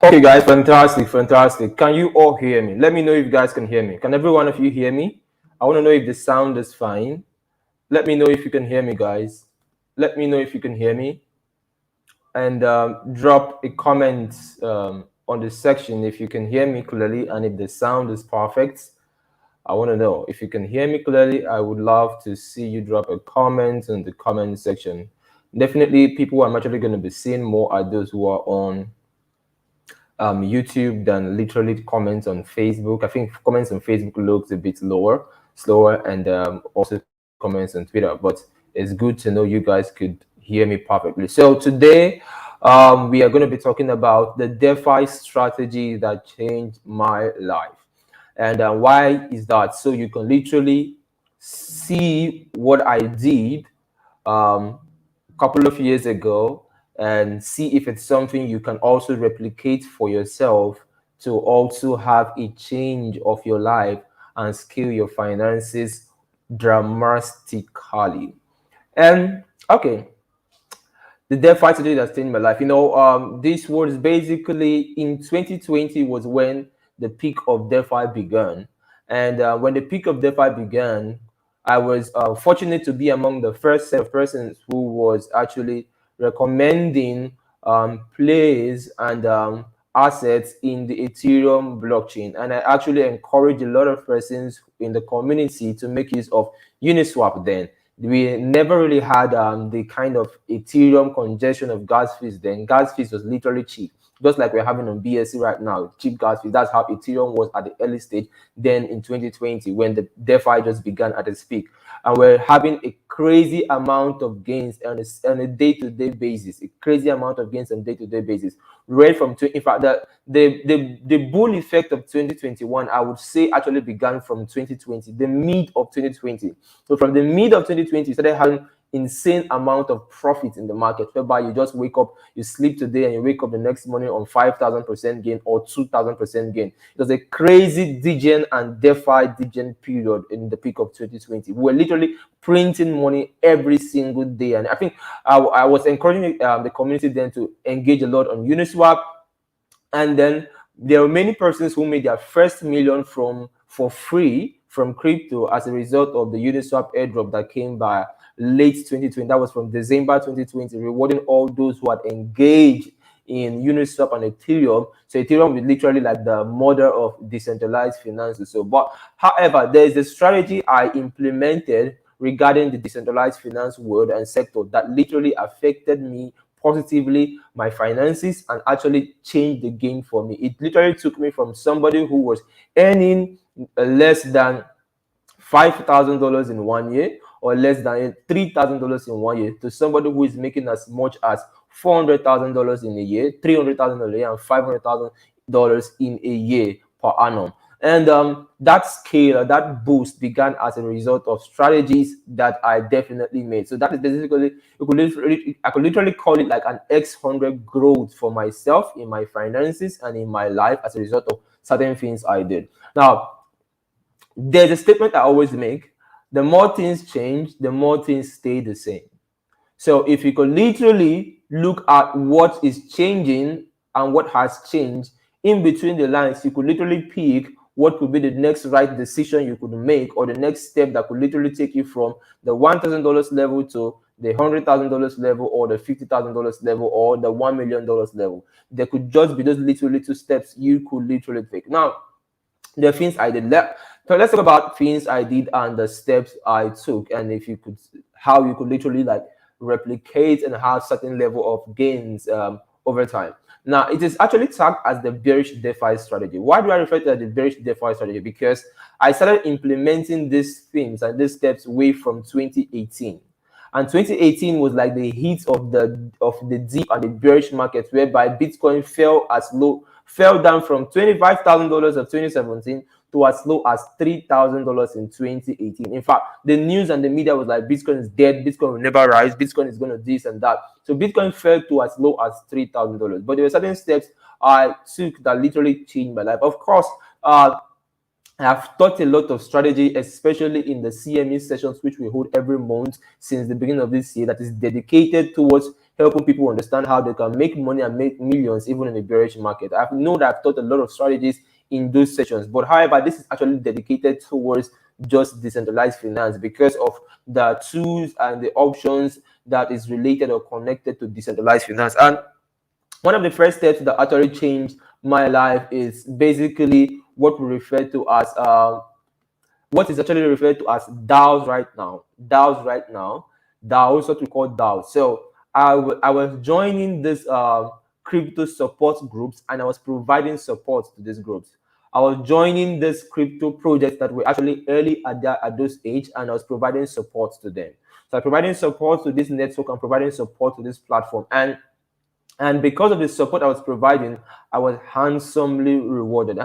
Okay, guys, fantastic, fantastic. Can you all hear me? Let me know if you guys can hear me. Can every one of you hear me? I want to know if the sound is fine. Let me know if you can hear me, guys. Let me know if you can hear me. And drop a comment on the section if you can hear me clearly and if the sound is perfect. I want to know if you can hear me clearly. I would love to see you drop a comment in the comment section. Definitely, people I'm actually going to be seeing more are those who are on YouTube than literally comments on Facebook. I think comments on Facebook looks a bit slower, and also comments on Twitter. But it's good to know you guys could hear me perfectly. So today, we are going to be talking about the DeFi strategy that changed my life. And why is that? So you can literally see what I did a couple of years ago and see if it's something you can also replicate for yourself to also have a change of your life and scale your finances dramatically. And okay, the DeFi strategy that's changed my life. This was basically in 2020 was when the peak of DeFi began. And when the peak of DeFi began, I was fortunate to be among the first set of persons who was actually recommending plays and assets in the Ethereum blockchain. And I actually encourage a lot of persons in the community to make use of Uniswap then. We never really had the kind of Ethereum congestion of gas fees then. Gas fees was literally cheap, just like we're having on BSC right now, cheap gas fees. That's how Ethereum was at the early stage then in 2020 when the DeFi just began at its peak. And we're having a crazy amount of gains on a day-to-day basis, a crazy amount of gains on a day-to-day basis. Right from, in fact, the bull effect of 2021, I would say, actually began from 2020, the mid of 2020. So from the mid of 2020, you started having insane amount of profit in the market, whereby you just wake up, you sleep today, and you wake up the next morning on 5,000% gain or 2,000% gain. It was a crazy degen and DeFi degen period in the peak of 2020. We were literally printing money every single day, and I think I was encouraging the community then to engage a lot on Uniswap, and then there were many persons who made their first million for free from crypto as a result of the Uniswap airdrop that came by late 2020. That was from December 2020, rewarding all those who had engaged in Uniswap and Ethereum. So Ethereum is literally like the mother of decentralized finances. So, but however, there is a strategy I implemented regarding the decentralized finance world and sector that literally affected me positively, my finances, and actually changed the game for me. It literally took me from somebody who was earning less than $5,000 in 1 year or less than $3,000 in 1 year to somebody who is making as much as $400,000 in a year, $300,000 a year, and $500,000 in a year per annum. And that scale, that boost began as a result of strategies that I definitely made. So that is basically, I could literally call it like an X100 growth for myself in my finances and in my life as a result of certain things I did. Now, there's a statement I always make: the more things change, the more things stay the same. So if you could literally look at what is changing and what has changed in between the lines, you could literally pick what could be the next right decision you could make, or the next step that could literally take you from the $1,000 level to the $100,000 level, or the $50,000 level, or the $1 million level. There could just be those little steps you could literally take. Now, the things I did. So let's talk about things I did and the steps I took, and if you could, how you could literally like replicate and have certain level of gains over time. Now, it is actually tagged as the bearish DeFi strategy. Why do I refer to it as the bearish DeFi strategy? Because I started implementing these things and these steps way from 2018. And 2018 was like the heat of the deep and the bearish market, whereby Bitcoin fell down from $25,000 of 2017 to as low as $3,000 in 2018. In fact, the news and the media was like, Bitcoin is dead, Bitcoin will never rise, Bitcoin is going to this and that. So Bitcoin fell to as low as $3,000. But there were certain steps I took that literally changed my life. Of course, I have taught a lot of strategy, especially in the CME sessions, which we hold every month since the beginning of this year, that is dedicated towards helping people understand how they can make money and make millions even in a bearish market. I know that I've taught a lot of strategies in those sessions, but however, this is actually dedicated towards just decentralized finance because of the tools and the options that is related or connected to decentralized finance. And one of the first steps that actually changed my life is basically what we refer to as what is actually referred to as DAOs right now. DAOs right now. DAOs, what we call DAOs. So I was joining this crypto support groups, and I was providing support to these groups. I was joining this crypto projects that were actually early at those age, and I was providing support to them. So I'm providing support to this network and providing support to this platform. And because of the support I was providing, I was handsomely rewarded.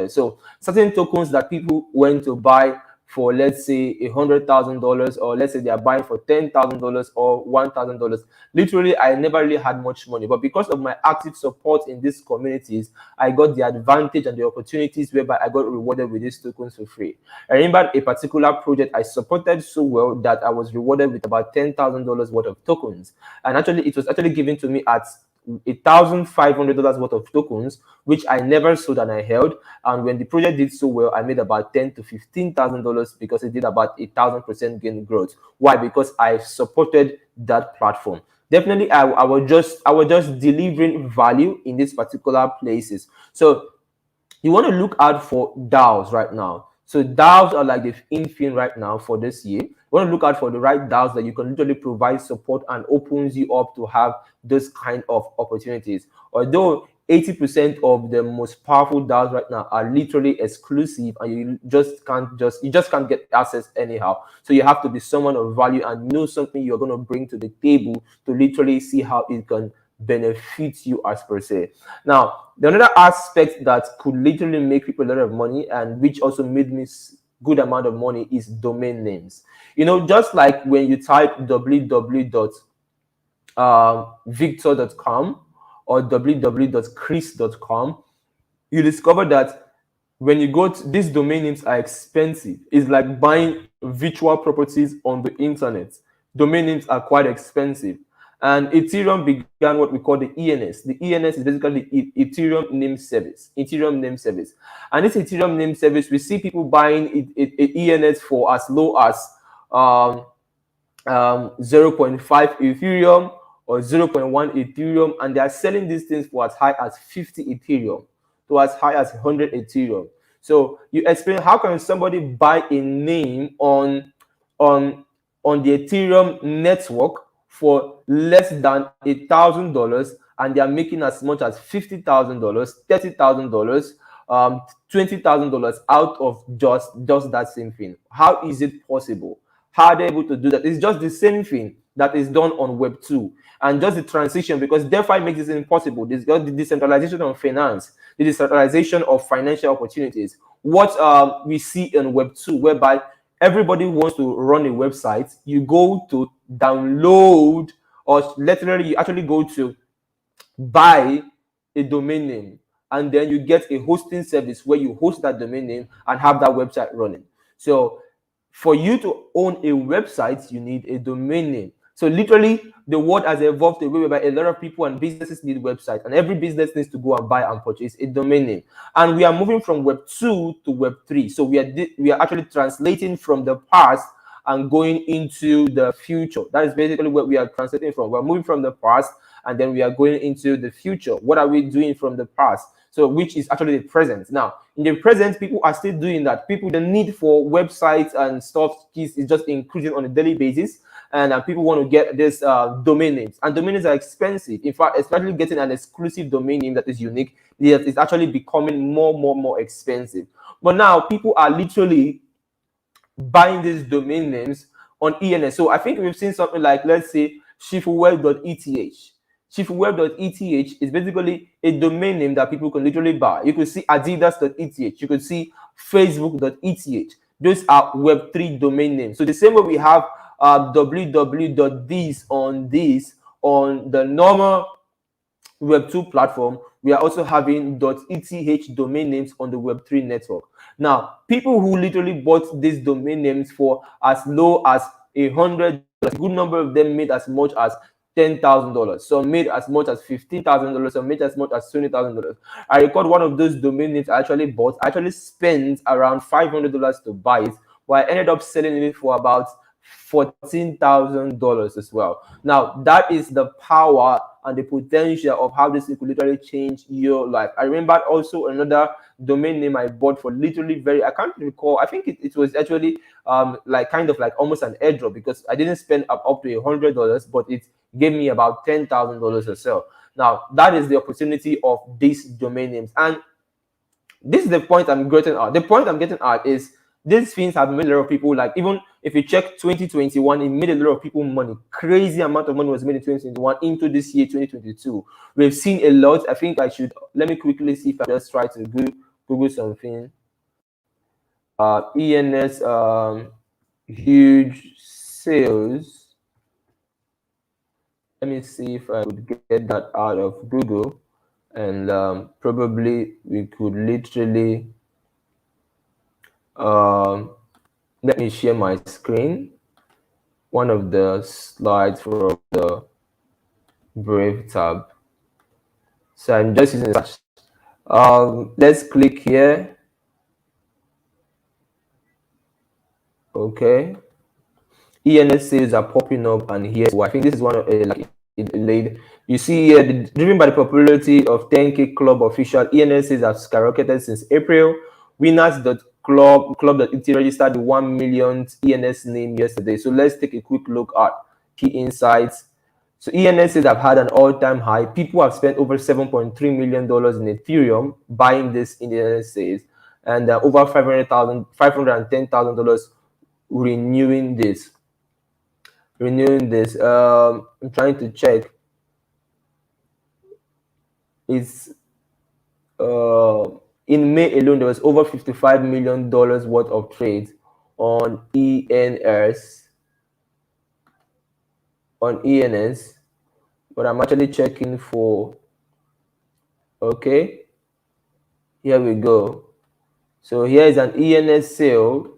So certain tokens that people went to buy for, let's say, $100,000, or let's say they are buying for $10,000 or $1,000. Literally, I never really had much money, but because of my active support in these communities, I got the advantage and the opportunities whereby I got rewarded with these tokens for free. I remember a particular project I supported so well that I was rewarded with about $10,000 worth of tokens, and actually, it was actually given to me at $1,500 worth of tokens, which I never sold and I held. And when the project did so well, I made about $10,000 to $15,000 because it did about 1,000% gain growth. Why? Because I supported that platform. Definitely, I was just delivering value in these particular places. So you want to look out for DAOs right now. So DAOs are like the in thing right now for this year. You want to look out for the right DAOs that you can literally provide support and opens you up to have those kind of opportunities. Although 80% of the most powerful DAOs right now are literally exclusive, and you just can't get access anyhow. So you have to be someone of value and know something you're going to bring to the table to literally see how it can benefit you as per se. Now, the another aspect that could literally make people a lot of money, and which also made me good amount of money, is domain names. You know, just like when you type www.victor.com or www.chris.com, you discover that when you go to these domain names are expensive. It's like buying virtual properties on the internet. Domain names are quite expensive. And Ethereum began what we call the ENS. The ENS is basically Ethereum name service. And this Ethereum name service, we see people buying ENS for as low as 0.5 Ethereum or 0.1 Ethereum, and they are selling these things for as high as 50 Ethereum to as high as 100 Ethereum. So you explain, how can somebody buy a name on the Ethereum network for less than $1,000, and they are making as much as $50,000, $30,000, $20,000 out of just that same thing? How is it possible? How are they able to do that? It's just the same thing that is done on Web 2. And just the transition, because DeFi makes this impossible. There's got the decentralization of finance, the decentralization of financial opportunities. What we see in Web 2, whereby everybody wants to run a website, you go to download, or literally you actually go to buy a domain name, and then you get a hosting service where you host that domain name and have that website running. So for you to own a website, you need a domain name. So literally, the world has evolved a way whereby a lot of people and businesses need websites, and every business needs to go and buy and purchase a domain name. And we are moving from Web 2 to Web 3. So we are actually translating from the past and going into the future. That is basically what we are translating from. We're moving from the past, and then we are going into the future. What are we doing from the past? So which is actually the present. Now, in the present, people are still doing that. The need for websites and stuff is just increasing on a daily basis. And people want to get this domain names. And domain names are expensive. In fact, especially getting an exclusive domain name that is unique, is actually becoming more expensive. But now people are literally buying these domain names on ENS. So I think we've seen something like, let's say, shifuwealth.eth. shifuwealth.eth is basically a domain name that people can literally buy. You could see adidas.eth. You could see facebook.eth. Those are Web3 domain names. So the same way we have www.this on the normal Web2 platform, we are also having .eth domain names on the Web3 network. Now, people who literally bought these domain names for as low as $100, a good number of them made as much as $10,000. Some made as much as $15,000. Some made as much as $20,000. I record one of those domain names I actually bought. I actually spent around $500 to buy it, but I ended up selling it for about $14,000 as well. Now, that is the power and the potential of how this could literally change your life. I remember also another domain name I bought for literally very, I can't recall, I think it was actually like kind of like almost an airdrop, because I didn't spend up to $100, but it gave me about $10,000 or so. Now, that is the opportunity of these domain names. And this is the point I'm getting at. The point I'm getting at is these things have made a lot of people, like, even if you check 2021, it made a lot of people money. Crazy amount of money was made in 2021 into this year, 2022. We've seen a lot. I think I should, let me quickly see if I just try to Google something. ENS huge sales. Let me see if I would get that out of Google, and probably we could literally let me share my screen, one of the slides for the Brave tab. So I'm just using search. Let's click here. Okay, ENS sales are popping up, and here, so I think this is one of like it, you see here, driven by the popularity of 10K Club official, ENS sales have skyrocketed since April. Winners.club.it registered the 1 millionth ENS name yesterday. So let's take a quick look at key insights. So ENS sales have had an all-time high. People have spent over $7.3 million in Ethereum buying this ENS sales, and over $510,000 renewing this. I'm trying to check. It's in May alone, there was over $55 million worth of trades on ENS. But I'm actually checking for, okay, here we go. So here is an ENS sale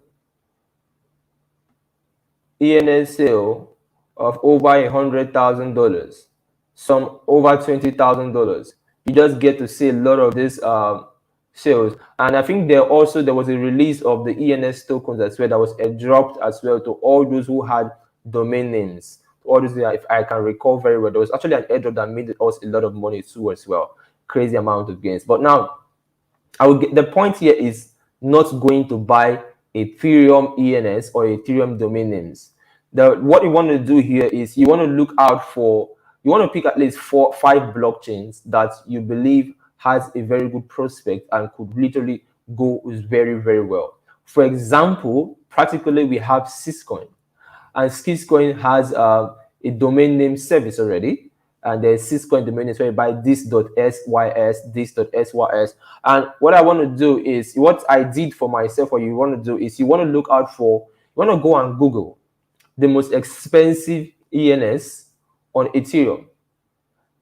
of over $100,000, some over $20,000. You just get to see a lot of these sales. And I think there was a release of the ENS tokens as well that was dropped as well to all those who had domain names. All those, if I can recall very well, there was actually an airdrop that made us a lot of money too as well. Crazy amount of gains. But now, the point here is not going to buy Ethereum ENS or Ethereum domain names. What you want to do here is you want to look out for, you want to pick at least 4-5 blockchains that you believe has a very good prospect and could literally go very, very well. For example, practically we have Syscoin, and Syscoin has a domain name service already. And there's Syscoin domain name, so you buy this.sys. And what I want to do is, what I did for myself, or you want to do is, you want to look out for, you want to go and Google the most expensive ENS on Ethereum.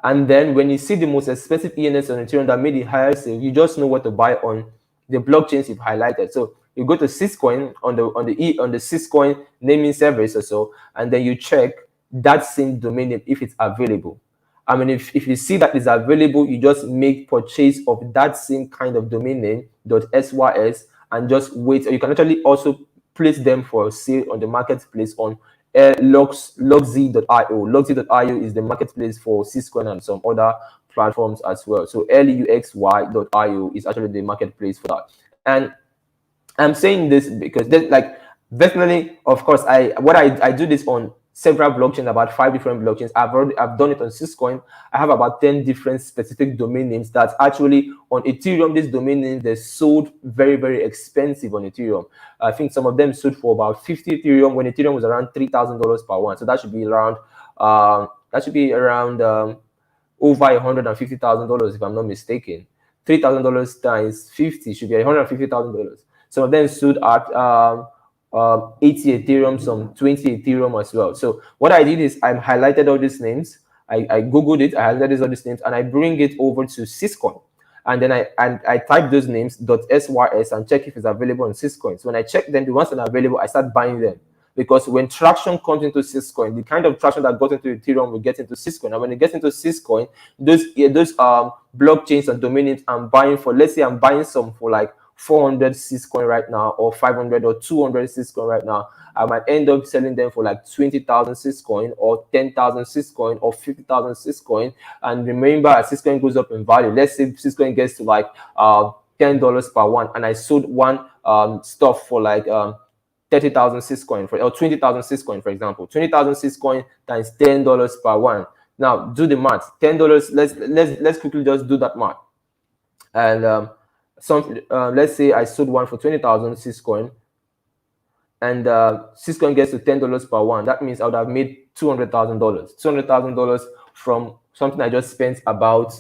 And then when you see the most expensive ENS on Ethereum that made the highest sale, you just know what to buy on the blockchains you've highlighted. So you go to Syscoin on the Syscoin naming service or so, and then you check that same domain name if it's available. I mean, if you see that it's available, you just make purchase of that same kind of domain name .sys and just wait. Or you can actually also place them for sale on the marketplace on Luxy.io. Luxy.io is the marketplace for Syscoin and some other platforms as well. So luxy.io is actually the marketplace for that. And I'm saying this because definitely, of course, I do this on several blockchains, about 5 different blockchains. I've done it on Syscoin. I have about 10 different specific domain names that actually on Ethereum, these domain names, they're sold very, very expensive on Ethereum. I think some of them sold for about 50 Ethereum when Ethereum was around $3,000 per one. So that should be around over $150,000 if I'm not mistaken. $3,000 times 50 should be $150,000. Some of them sold at 80 Ethereum, some 20 Ethereum as well. So what I did is I highlighted all these names. I Googled it, I highlighted all these names, and I bring it over to Syscoin. And then I type those names .sys and check if it's available on Syscoin. So when I check them, the ones that are available, I start buying them. because when traction comes into Syscoin, the kind of traction that got into Ethereum will get into Syscoin, and when it gets into Syscoin, those blockchains and domain names I'm buying for, let's say I'm buying some for like 400 Syscoin right now, or 500 or 200 Syscoin right now, I might end up selling them for like 20,000 Syscoin or 10,000 Syscoin or 50,000 Syscoin. And remember, as Syscoin goes up in value, let's say Syscoin gets to like $10 per one, and I sold one stuff for like 30,000 Syscoin or 20,000 Syscoin, for example. 20,000 Syscoin times $10 per one. Now do the math. $10. Let's quickly just do that math. And let's say I sold one for 20,000 Syscoin, and Syscoin gets to $10 per one. That means I would have made $200,000. $200,000 from something I just spent about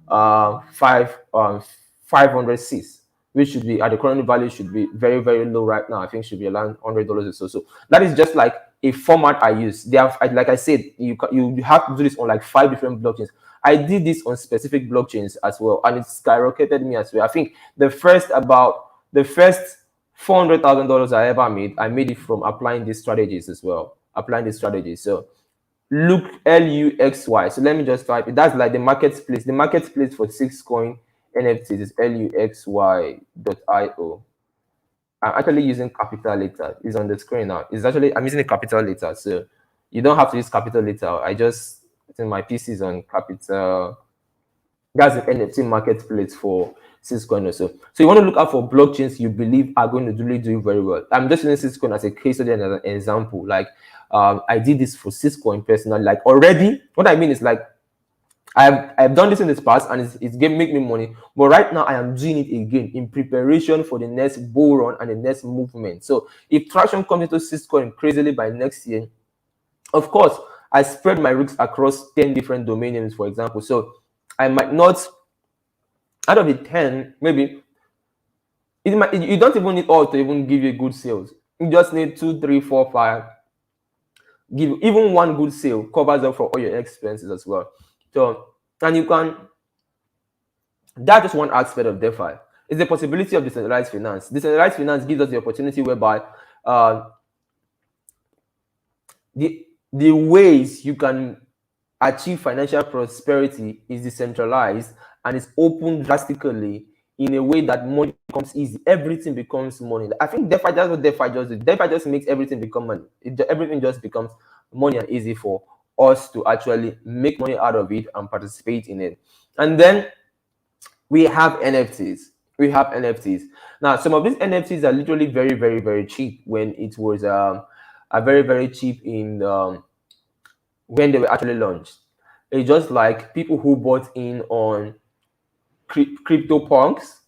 500 Sys, which should be at the current value should be very, very low right now. I think should be around $100 or so. So that is just like a format I use. They have, like I said, you have to do this on like 5 different blockchains. I did this on specific blockchains as well, and it skyrocketed me as well. I think the first $400,000 I ever made, I made it from applying these strategies as well. So look, LUXY. So let me just type it. That's like the marketplace. The marketplace for Syscoin NFTs is luxy.io. I'm actually using capital letter. It's on the screen now. I'm using a capital letter, so you don't have to use capital letter. I think my PC is on capital. That's the NFT marketplace for Syscoin also. So you want to look out for blockchains you believe are going to really do very well. I'm just using Syscoin as a case study and as an example. Like I did this for Syscoin personally. Like already, what I mean is like I've done this in the past, and it's make me money. But right now I am doing it again in preparation for the next bull run and the next movement. So if traction comes into Syscoin crazily by next year, of course I spread my risks across 10 different domain names, for example. So I might not, out of the 10, maybe you don't even need all to even give you good sales. You just need 2, 3, 4, 5. Give even one good sale covers up for all your expenses as well. So, and you can, that's just one aspect of DeFi. It's the possibility of decentralized finance. Decentralized finance gives us the opportunity whereby the ways you can achieve financial prosperity is decentralized, and it's open drastically in a way that money becomes easy. Everything becomes money. I think DeFi, that's what DeFi does. DeFi just makes everything become money. Everything just becomes money and easy for us to actually make money out of it and participate in it. And then we have NFTs. Now, some of these NFTs are literally very, very, very cheap when it was very, very cheap in when they were actually launched. It's just like people who bought in on CryptoPunks,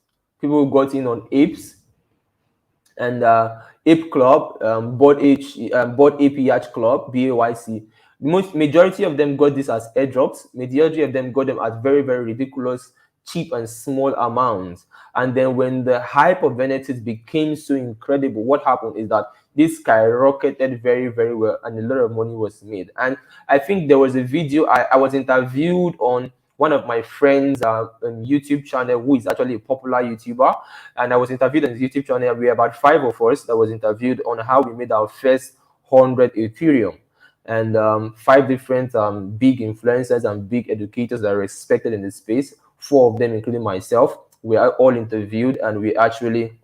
people who got in on Apes, and Ape Club, bought APH Club, BAYC. Majority of them got this as airdrops. Majority of them got them at very, very ridiculous, cheap and small amounts. And then when the hype of NFTs became so incredible, what happened is that this skyrocketed very, very well, and a lot of money was made. And I think there was a video, I was interviewed on one of my friends' YouTube channel, who is actually a popular YouTuber, and I was interviewed on his YouTube channel. We were about 5 of us that was interviewed on how we made our first 100 Ethereum. And 5 different big influencers and big educators that are respected in the space, 4 of them, including myself, we are all interviewed, and we actually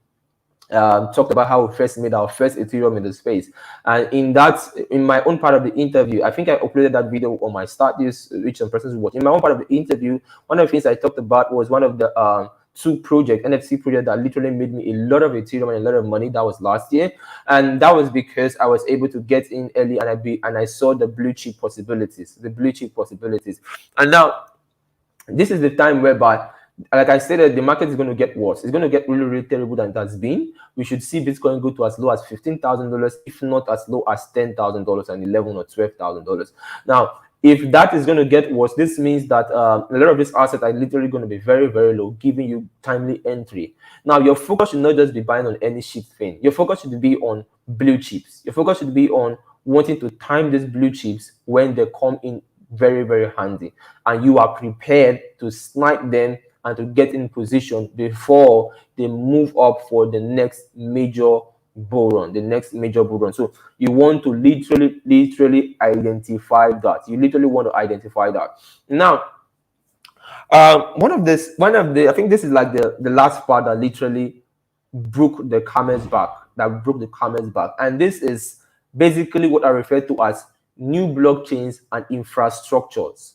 talked about how we first made our first Ethereum in the space. And in my own part of the interview, I think I uploaded that video on my Start.this, which some persons watch. In my own part of the interview, one of the things I talked about was one of the 2 NFT project that literally made me a lot of Ethereum and a lot of money. That was last year, and that was because I was able to get in early, and I saw the blue chip possibilities. And now this is the time whereby, like I said, the market is going to get worse. It's going to get really, really terrible than it has been. We should see Bitcoin go to as low as $15,000, if not as low as $10,000 and $11,000 or $12,000. Now, if that is going to get worse, this means that a lot of these assets are literally going to be very, very low, giving you timely entry. Now, your focus should not just be buying on any cheap thing. Your focus should be on blue chips. Your focus should be on wanting to time these blue chips when they come in very, very handy, and you are prepared to snipe them and to get in position before they move up for the next major bull run, the next major bull run. So you want to literally identify that. You literally want to identify that. Now, one of the, I think this is like the last part that literally broke the camel's back, and this is basically what I refer to as new blockchains and infrastructures.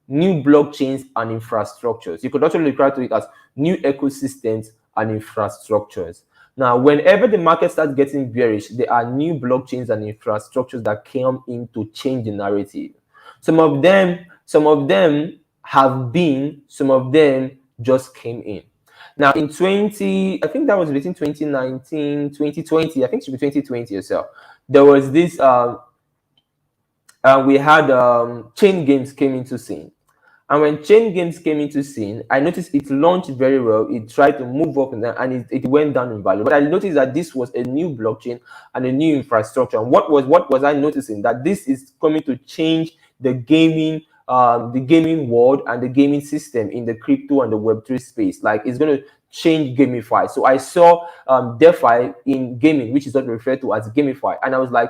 New blockchains and infrastructures. You could actually refer to it as new ecosystems and infrastructures. Now, whenever the market starts getting bearish, there are new blockchains and infrastructures that come in to change the narrative. Some of them have been, some of them just came in. Now, in I think that was between 2019, 2020, I think it should be 2020 or so. There was this, we had chain games came into scene. And when chain games came into scene, I noticed it launched very well. It tried to move up and it went down in value. But I noticed that this was a new blockchain and a new infrastructure. And what was I noticing? That this is coming to change the gaming world and the gaming system in the crypto and the Web3 space. Like, it's going to change gamify. So I saw DeFi in gaming, which is what we refer to as gamify, and I was like,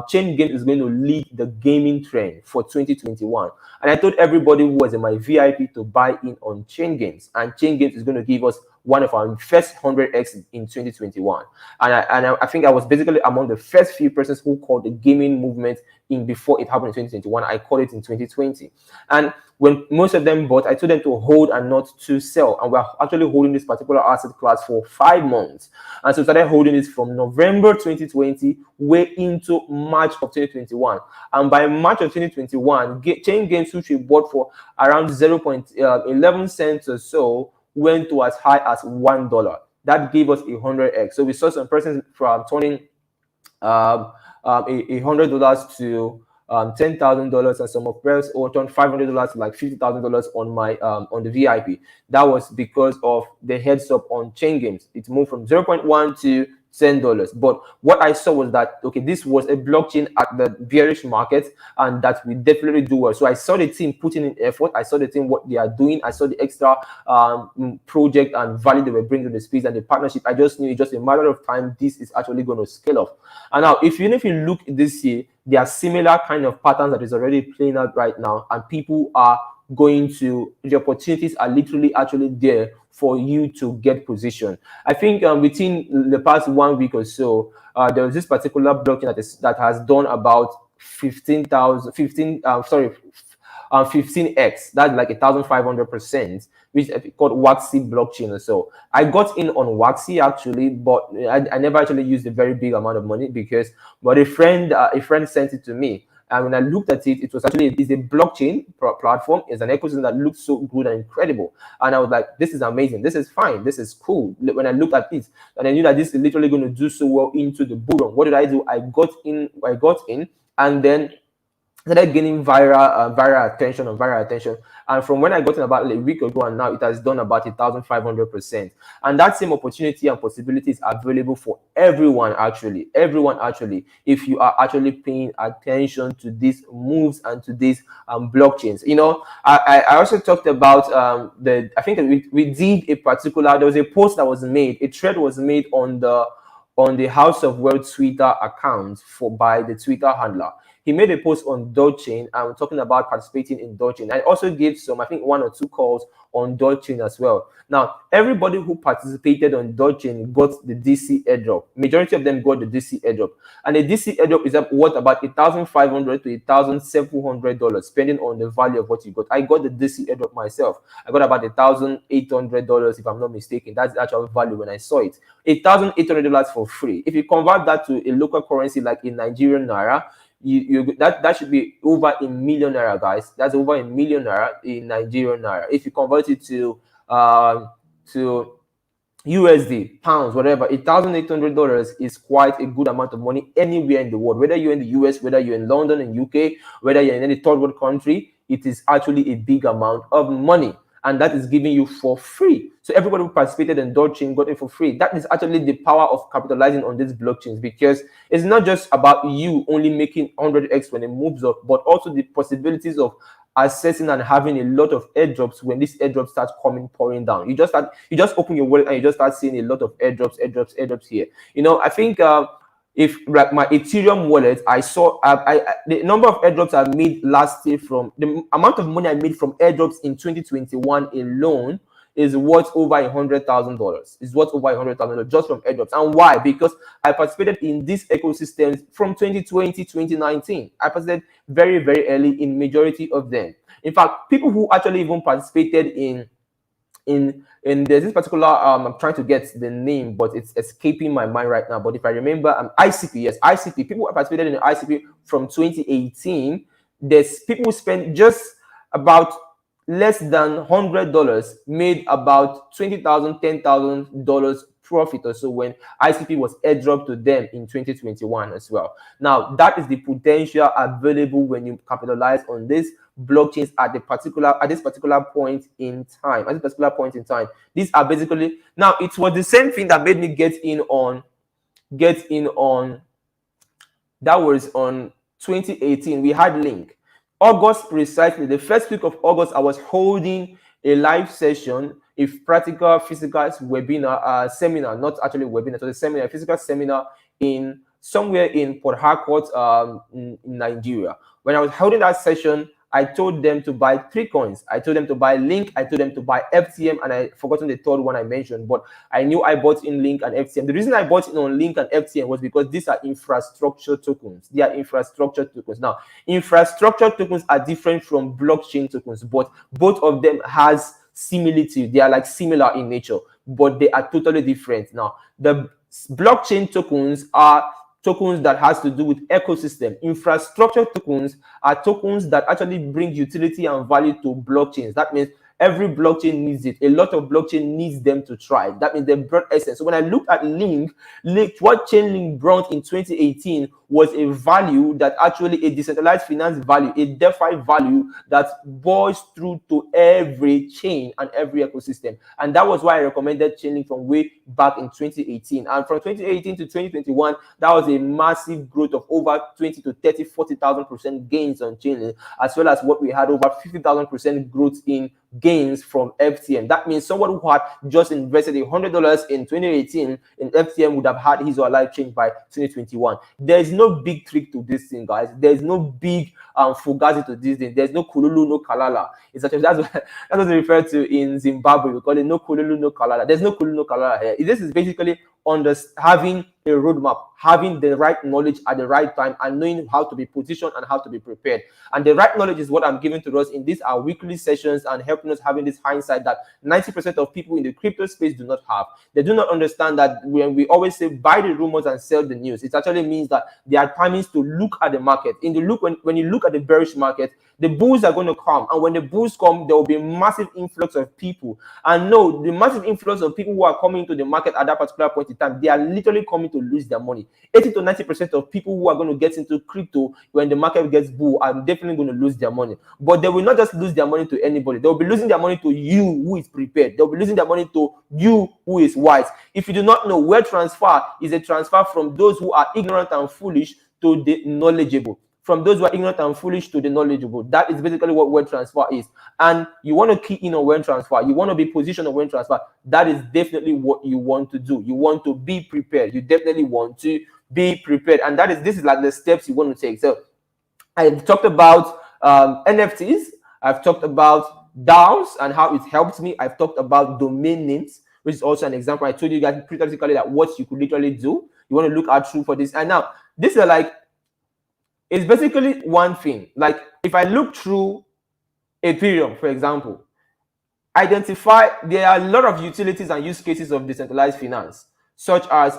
chain game is going to lead the gaming trend for 2021. And I told everybody who was in my VIP to buy in on chain games, and chain games is going to give us one of our first 100x in 2021. And I think I was basically among the first few persons who called the gaming movement in before it happened in 2021. I called it in 2020. And when most of them bought, I told them to hold and not to sell. And we're actually holding this particular asset class for 5 months. And so we started holding this from November 2020 way into March of 2021. And by March of 2021, chain games, which we bought for around 0.11 cents or so, went to as high as $1. That gave us 100x. So we saw some persons from turning $100 to $10,000, and some of us turned $500 to like $50,000 on my on the VIP. That was because of the heads up on chain games. It moved from 0.1 to $10. But what I saw was that, okay, this was a blockchain at the bearish market, and that we definitely do well. So I saw the team putting in effort. I saw the team what they are doing. I saw the extra project and value they were bringing to the space and the partnership. I just knew it's just a matter of time. This is actually going to scale up. And now, if you look this year, there are similar kind of patterns that is already playing out right now, and people are going to, the opportunities are literally actually there for you to get position. I think within the past 1 week or so, there was this particular blockchain that has done about 15x. That's like 1,500%, which is called Waxy blockchain or so. I got in on Waxy actually, but I never actually used a very big amount of money but a friend sent it to me. And when I looked at it, it was actually, it's a blockchain platform. It's an ecosystem that looks so good and incredible. And I was like, this is amazing. This is fine. This is cool. When I looked at this, and I knew that this is literally going to do so well into the bull run. What did I do? I got in, and then started gaining viral attention. And from when I got in about a week ago, and now it has done about 1,500%. And that same opportunity and possibility is available for everyone actually. If you are actually paying attention to these moves and to these blockchains. I also talked about I think we did a particular, there was a post that was made, a thread was made on the HouseOfWealth Twitter account by the Twitter handler. He made a post on Dogechain and talking about participating in Dogechain. I also gave some, I think 1 or 2 calls on Dogechain as well. Now, everybody who participated on Dogechain got the DC airdrop. Majority of them got the DC airdrop. And the DC airdrop is worth about $1,500 to $1,700, depending on the value of what you got. I got the DC airdrop myself. I got about $1,800, if I'm not mistaken. That's the actual value when I saw it. $1,800 for free. If you convert that to a local currency like in Nigerian Naira, that should be over $1 million, guys. That's over $1 million in Nigerian Naira. If you convert it to USD, pounds, whatever, $1,800 is quite a good amount of money anywhere in the world. Whether you're in the US, whether you're in London and UK, whether you're in any third world country, it is actually a big amount of money. And that is giving you for free. So everybody who participated in Dogechain got it for free. That is actually the power of capitalizing on these blockchains, because it's not just about you only making 100x when it moves up, but also the possibilities of accessing and having a lot of airdrops when this airdrop starts pouring down. You just open your wallet and you just start seeing a lot of airdrops here. I think if like my Ethereum wallet, I saw the number of airdrops I made last year, from the amount of money I made from airdrops in 2021 alone, is worth over $100,000. Is worth over $100,000 just from airdrops. And why? Because I participated in these ecosystems from 2020, 2019. I participated very, very early in majority of them. In fact, people who actually even participated in there's this particular I'm trying to get the name, but it's escaping my mind right now. But if I remember, ICP, yes, ICP. People who participated in the ICP from 2018. There's people who spent just about less than $100, made about $20,000, $10,000 profit or so when ICP was airdropped to them in 2021 as well. Now, that is the potential available when you capitalize on this blockchains at this particular point in time. At this particular point in time, these are basically, now it was the same thing that made me get in on. That was on 2018. We had Link. August, precisely the first week of August, I was holding a live session, a practical physical webinar, seminar, not actually webinar, so the seminar, physical seminar in somewhere in Port Harcourt, in Nigeria. When I was holding that session, I told them to buy 3 coins. I told them to buy Link, I told them to buy FTM, and I forgotten the third one I mentioned, but I knew I bought in Link and FTM. The reason I bought in on Link and FTM was because these are infrastructure tokens. They are infrastructure tokens. Now, infrastructure tokens are different from blockchain tokens, but both of them has similitude. They are like similar in nature, but they are totally different. Now, the blockchain tokens are tokens that has to do with ecosystem. Infrastructure tokens are tokens that actually bring utility and value to blockchains. That means every blockchain needs it. A lot of blockchain needs them to thrive. That means they brought essence. So when I looked at Link, what Chainlink brought in 2018 was a value that actually a decentralized finance value, a DeFi value that boils through to every chain and every ecosystem. And that was why I recommended Chainlink from way back in 2018. And from 2018 to 2021, that was a massive growth of over 20 to 30, 40,000% gains on Chainlink, as well as what we had over 50,000% growth in gains from FTM. That means someone who had just invested $100 in 2018 in FTM would have had his or her life changed by 2021. There's no big trick to this thing, guys. There's no big fugazi to this thing. There's no kululu, no kalala. It's actually that's what they refer to in Zimbabwe. We call it no kululu, no kalala. There's no kululu, no kalala here. This is basically having a roadmap, having the right knowledge at the right time, and knowing how to be positioned and how to be prepared. And the right knowledge is what I'm giving to us in these our weekly sessions and helping us having this hindsight that 90% of people in the crypto space do not have. They do not understand that when we always say buy the rumors and sell the news, it actually means that there are timings to look at the market. When you look at the bearish market, the bulls are going to come, and when the bulls come, there will be a massive influx of people. And no, the massive influx of people who are coming into the market at that particular point in time, they are literally coming to lose their money. 80 to 90% of people who are going to get into crypto when the market gets bull are definitely going to lose their money. But they will not just lose their money to anybody. They will be losing their money to you who is prepared. They will be losing their money to you who is wise. If you do not know, wealth transfer is a transfer from those who are ignorant and foolish to the knowledgeable. From those who are ignorant and foolish to the knowledgeable. That is basically what wealth transfer is. And you want to key in on wealth transfer. You want to be positioned on wealth transfer. That is definitely what you want to do. You want to be prepared. You definitely want to be prepared. And this is like the steps you want to take. So I've talked about NFTs. I've talked about DAOs and how it helped me. I've talked about domain names, which is also an example. I told you guys practically that what you could literally do. You want to look at through for this. And now, these are like, it's basically one thing. Like if I look through Ethereum, for example, there are a lot of utilities and use cases of decentralized finance, such as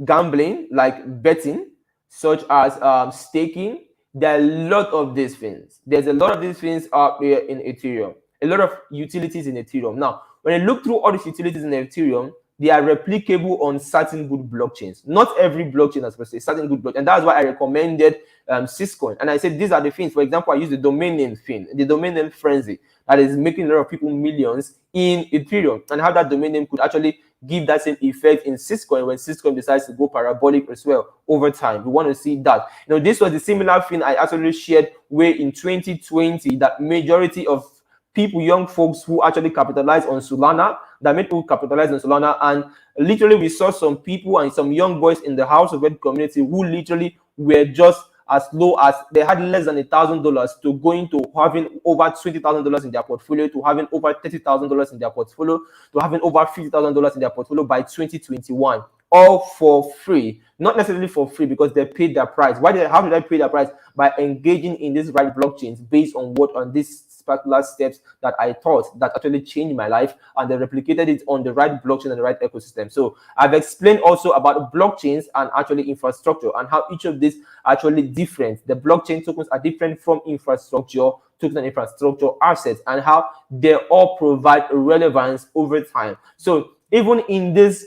gambling, like betting, such as staking. There are a lot of these things. There's a lot of these things out there in Ethereum. A lot of utilities in Ethereum. Now, when I look through all these utilities in Ethereum, they are replicable on certain good blockchains. Not every blockchain, as per se, certain good blockchain. And that's why I recommended Syscoin. And I said these are the things. For example, I use the domain name thing, the domain name frenzy that is making a lot of people millions in Ethereum, and how that domain name could actually give that same effect in Syscoin when Syscoin decides to go parabolic as well over time. We want to see that. This was the similar thing I actually shared where in 2020 that majority of people, young folks who actually capitalized on Solana, that made people capitalize on Solana, and literally we saw some people and some young boys in the HouseOfWealth community who literally were just as low as they had less than $1,000 to going to having over $20,000 in their portfolio, to having over $30,000 in their portfolio, to having over $50,000 in their portfolio by 2021, all for free. Not necessarily for free because they paid their price. How did I pay their price? By engaging in these right blockchains based on these particular steps that I thought that actually changed my life, and they replicated it on the right blockchain and the right ecosystem. So I've explained also about blockchains and actually infrastructure and how each of these actually different. The blockchain tokens are different from infrastructure tokens and infrastructure assets, and how they all provide relevance over time. So even in this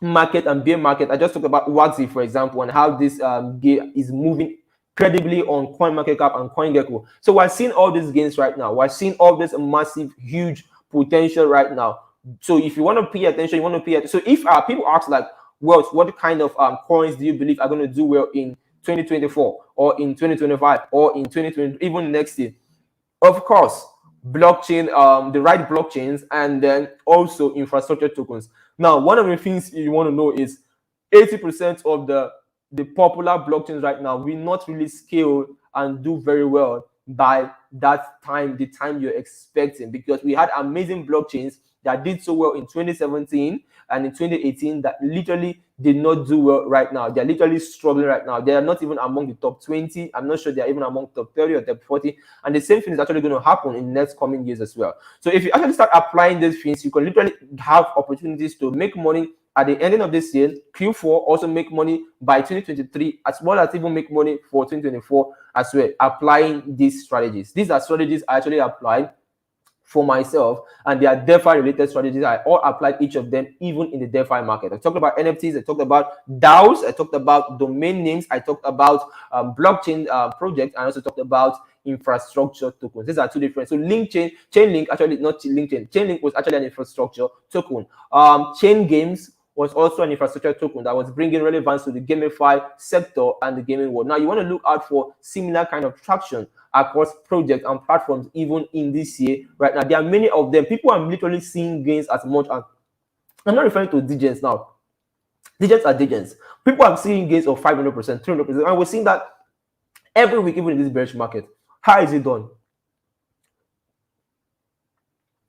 market and bear market, I just talked about Wazi, for example, and how this is moving credibly on CoinMarketCap and CoinGecko. So we're seeing all these gains right now. We're seeing all this massive, huge potential right now. So if you want to pay attention, you want to pay attention. So if people ask like, well, what kind of coins do you believe are going to do well in 2024 or in 2025 or in 2020, even next year? Of course, blockchain, the right blockchains, and then also infrastructure tokens. Now, one of the things you want to know is 80% of the popular blockchains right now will not really scale and do very well by that time, the time you're expecting, because we had amazing blockchains that did so well in 2017 and in 2018 that literally did not do well right now. They're literally struggling right now. They are not even among the top 20. I'm not sure they're even among top 30 or top 40. And the same thing is actually going to happen in the next coming years as well. So if you actually start applying these things, you can literally have opportunities to make money at the ending of this year, Q4, also make money by 2023, as well as even make money for 2024 as well, applying these strategies. These are strategies I actually applied for myself, and they are DeFi related strategies. I all applied each of them, even in the DeFi market. I talked about NFTs, I talked about DAOs, I talked about domain names, I talked about blockchain projects, I also talked about infrastructure tokens. These are two different. So Chainlink, actually not LinkedIn. Chainlink was actually an infrastructure token. Chain Games was also an infrastructure token that was bringing relevance to the GameFi sector and the gaming world. Now, you want to look out for similar kind of traction across projects and platforms even in this year. Right now, there are many of them. People are literally seeing gains as much as, I'm not referring to digits now. Digits are digits. People are seeing gains of 500%, 300%, and we're seeing that every week, even in this bearish market. How is it done?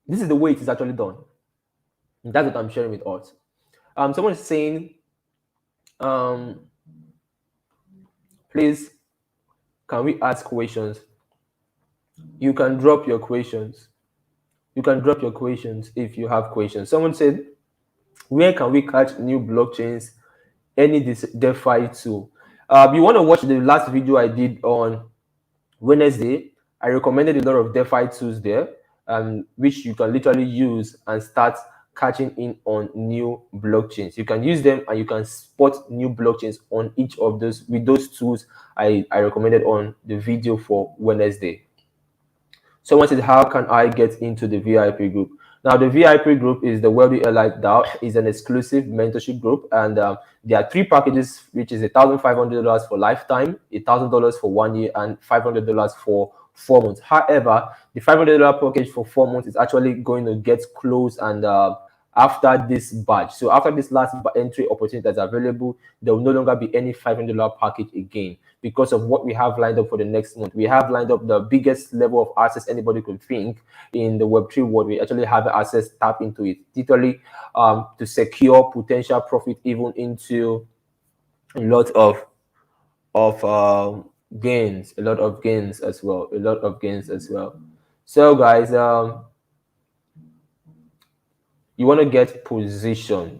This is the way it is actually done. And that's what I'm sharing with us. Someone is saying, please, can we ask questions? You can drop your questions. You can drop your questions if you have questions. Someone said, where can we catch new blockchains? Any DeFi tool? You want to watch the last video I did on Wednesday? I recommended a lot of DeFi tools there, which you can literally use and start catching in on new blockchains. You can use them and you can spot new blockchains on each of those with those tools I recommended on the video for Wednesday. Someone said, how can I get into the VIP group? Now, the VIP group is the Wealthy Elite DAO, is an exclusive mentorship group, and there are three packages, which is $1,500 for lifetime, $1,000 for 1 year, and $500 for 4 months. However, the $500 package for 4 months is actually going to get closed, and after this batch, so after this last entry opportunity that's available, there will no longer be any $500 package again, because of what we have lined up for the next month. We have lined up the biggest level of access anybody could think in the Web3 world. We actually have access, tap into it, literally, to secure potential profit, even into a lot of gains, a lot of gains as well, So guys, you want to get positioned.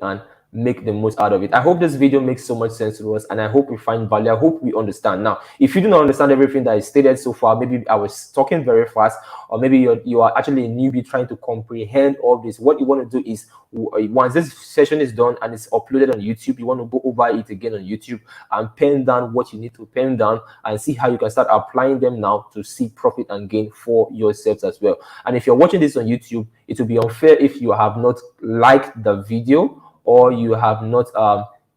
And make the most out of it. I hope this video makes so much sense to us, and I hope we find value. I hope we understand. Now, if you do not understand everything that is stated so far, maybe I was talking very fast, or maybe you are actually a newbie trying to comprehend all this. What you want to do is, once this session is done and it's uploaded on YouTube, you want to go over it again on YouTube and pen down what you need to pen down and see how you can start applying them now to see profit and gain for yourselves as well. And if you're watching this on YouTube, it will be unfair if you have not liked the video or you have not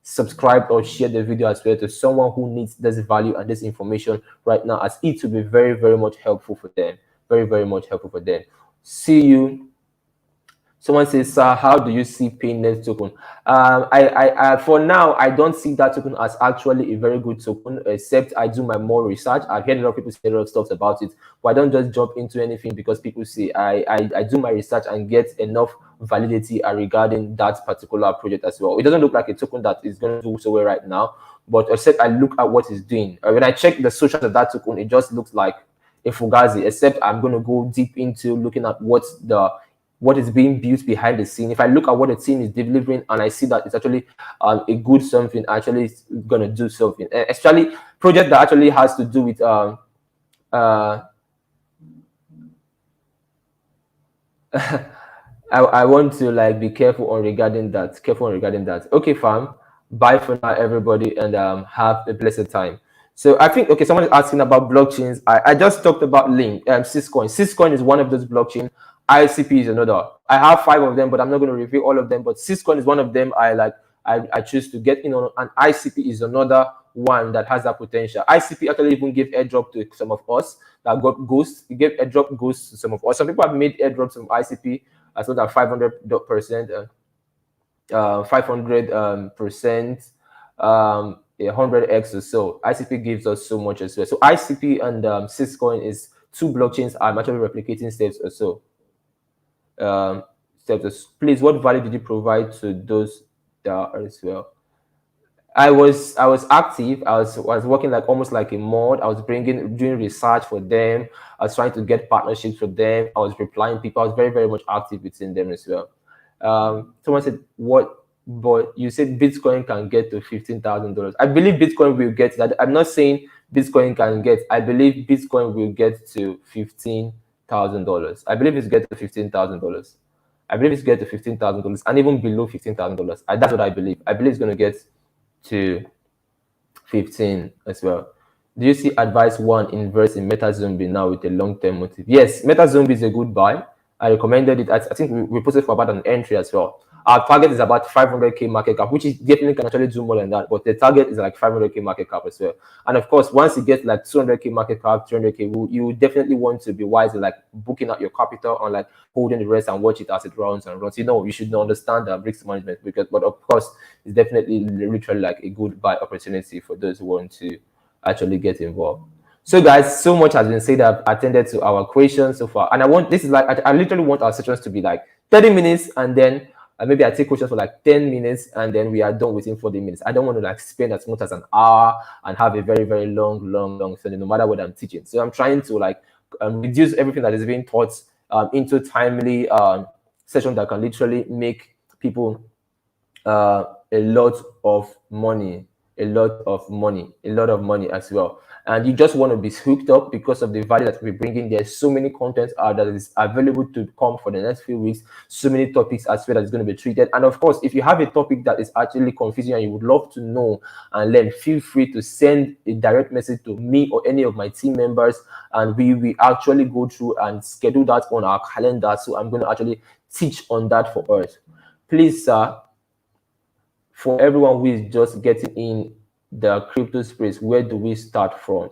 subscribed or shared the video as well to someone who needs this value and this information right now, as it will be very, very much helpful for them. Very, very much helpful for them. See you. Someone says, sir, how do you see Paynet token? I for now, I don't see that token as actually a very good token, except I do my more research. I've heard a lot of people say a lot of stuff about it, but I don't just jump into anything because people say. I do my research and get enough validity regarding that particular project as well. It doesn't look like a token that is going to do so well right now, but except I look at what it's doing. When I check the socials of that token, it just looks like a Fugazi, except I'm going to go deep into looking at what is being built behind the scene. If I look at what the team is delivering and I see that it's actually a good something, actually going to do something, especially project that actually has to do with I want to like be careful on regarding that. Okay, fam. Bye for now, everybody, and have a blessed time. So I think, okay, someone is asking about blockchains. I just talked about Link, Syscoin. Syscoin is one of those blockchains. ICP is another. I have 5 of them, but I'm not going to reveal all of them. But Syscoin is one of them. I choose to get in on, and ICP is another one that has that potential. ICP actually even gave airdrop to some of us that got ghosts. It gave airdrop ghosts to some of us. Some people have made airdrops from ICP as well as 500%, 500%, 100x or so. ICP gives us so much as well. So ICP and Syscoin is 2 blockchains are actually replicating steps or so. Please, what value did you provide to those as well? I was active. I was working like almost like a mod. I was doing research for them. I was trying to get partnerships for them. I was replying people. I was very, very much active within them as well. Someone said, what? But you said Bitcoin can get to $15,000. I believe Bitcoin will get that. I'm not saying Bitcoin can get. I believe Bitcoin will get to $15,000. I believe it's get to $15,000. I believe it's get to $15,000 and even below $15,000. That's what I believe. I believe it's going to get to 15 as well. Do you see advice 1 invest in MetaZombie now with a long-term motive? Yes, MetaZombie is a good buy. I recommended it. I think we posted for about an entry as well. Our target is about 500k market cap, which is definitely can actually do more than that. But the target is like 500k market cap as well. And of course, once you get like 200k market cap, 300k, you definitely want to be wise in like booking out your capital and like holding the rest and watch it as it runs and runs. You know, you should understand the risk management but of course, it's definitely literally like a good buy opportunity for those who want to actually get involved. So guys, so much has been said. I've attended to our questions so far, and I literally want our sessions to be like 30 minutes, and then maybe I take questions for like 10 minutes, and then we are done within 40 minutes. I don't want to like spend as much as an hour and have a very, very long session, no matter what I'm teaching. So I'm trying to like reduce everything that is being taught into timely sessions that can literally make people a lot of money as well. And you just want to be hooked up because of the value that we're bringing. There's so many contents that is available to come for the next few weeks. So many topics as well that is going to be treated. And of course, if you have a topic that is actually confusing and you would love to know and learn, feel free to send a direct message to me or any of my team members, and we will actually go through and schedule that on our calendar. So I'm going to actually teach on that for us. Please, sir, for everyone who is just getting in the crypto space, where do we start from?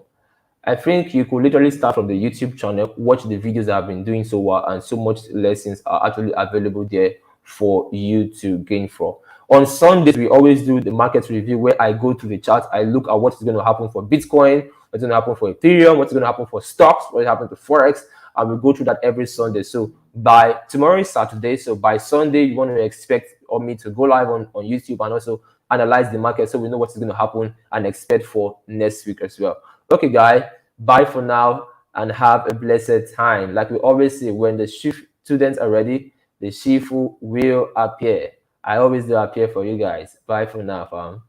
I think you could literally start from the YouTube channel, watch the videos I've been doing so well, and so much lessons are actually available there for you to gain from. On Sundays, we always do the market review where I go to the chart, I look at what is going to happen for Bitcoin, what's going to happen for Ethereum, what's going to happen for stocks, what happened to Forex, and we go through that every Sunday. So by tomorrow is Saturday, so by Sunday, you want to expect me to go live on YouTube and also analyze the market so we know what's going to happen and expect for next week as well. Okay, guys, bye for now and have a blessed time. Like we always say, when the students are ready, the Shifu will appear. I always do appear for you guys. Bye for now, fam.